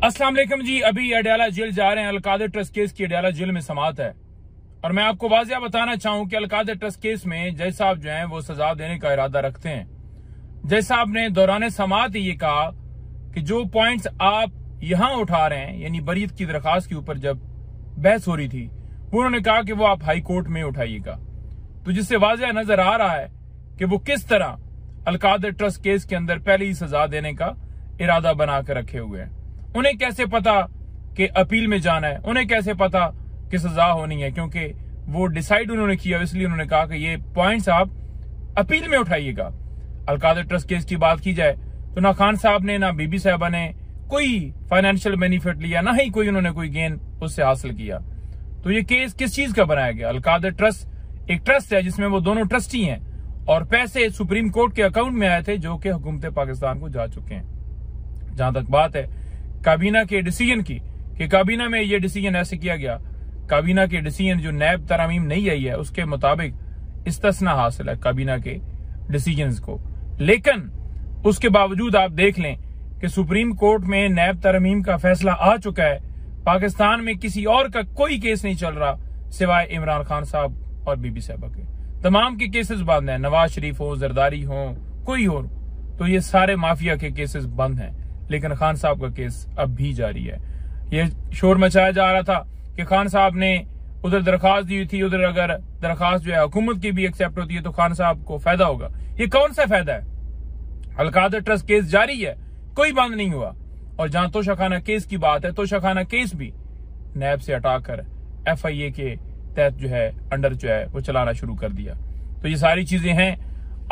अस्सलाम वालेकुम जी। अभी अडयाला जेल जा रहे हैं। अलकादर ट्रस्ट केस की अडयाला जेल में समाअत है और मैं आपको वाज़िया बताना चाहूं कि अलकादर ट्रस्ट केस में जज साहब जो हैं वो सजा देने का इरादा रखते हैं। जज साहब ने दौरान समाअत ये कहा कि जो पॉइंट्स आप यहां उठा रहे हैं, यानी बरीत की दरखास्त के ऊपर जब बहस हो रही थी, वो उन्होंने कहा कि वो आप हाई कोर्ट में उठाइएगा। तो जिससे वाज़िया नजर आ रहा है कि वो किस तरह अलकादर ट्रस्ट केस के अंदर पहले ही सजा देने का इरादा बनाकर रखे हुए हैं। उन्हें कैसे पता कि अपील में जाना है, उन्हें कैसे पता कि सजा होनी है, क्योंकि वो डिसाइड उन्होंने किया, इसलिए उन्होंने कहा कि ये पॉइंट्स आप अपील में उठाइएगा। अलकादर ट्रस्ट केस की बात की जाए तो ना खान साहब ने ना बीबी साहबा ने कोई फाइनेंशियल बेनिफिट लिया, ना ही कोई उन्होंने कोई गेन उससे हासिल किया। तो ये केस किस चीज का बनाया गया? अलकादर ट्रस्ट एक ट्रस्ट है जिसमें वो दोनों ट्रस्टी हैं और पैसे सुप्रीम कोर्ट के अकाउंट में आए थे जो कि हुकूमत पाकिस्तान को जा चुके हैं। जहां तक बात है काबीना के डिसीजन की कि काबीना में ये डिसीजन ऐसे किया गया, काबीना के डिसीजन जो नैब तरमीम नहीं आई है उसके मुताबिक इस्तिस्ना हासिल है काबीना के डिसीजंस को। लेकिन उसके बावजूद आप देख लें कि सुप्रीम कोर्ट में नैब तरमीम का फैसला आ चुका है। पाकिस्तान में किसी और का कोई केस नहीं चल रहा सिवाय इमरान खान साहब और बीबी साहबा के। तमाम के केसेस बंद हैं, नवाज शरीफ हो, जरदारी हो, कोई हो, तो ये सारे माफिया के केसेस बंद हैं। लेकिन खान साहब का केस अब भी जारी है। ये शोर मचाया जा रहा था कि खान साहब ने उधर दरखास्त दी थी, उधर अगर दरखास्त जो है हुकूमत की भी एक्सेप्ट होती है तो खान साहब को फायदा होगा। ये कौन सा फायदा है? अलकादर ट्रस्ट केस जारी है, कोई बंद नहीं हुआ। और जहां तोशाखाना केस की बात है, तोशाखाना केस भी नैब से हटाकर FIA के तहत जो है अंडर जो है वो चलाना शुरू कर दिया। तो ये सारी चीजें हैं।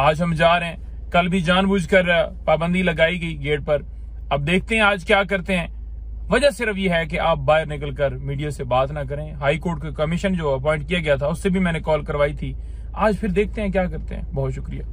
आज हम जा रहे हैं, कल भी जानबूझकर पाबंदी लगाई गई गेट पर। अब देखते हैं आज क्या करते हैं। वजह सिर्फ ये है कि आप बाहर निकलकर मीडिया से बात ना करें। हाई कोर्ट का कमीशन जो अपॉइंट किया गया था उससे भी मैंने कॉल करवाई थी। आज फिर देखते हैं क्या करते हैं। बहुत शुक्रिया।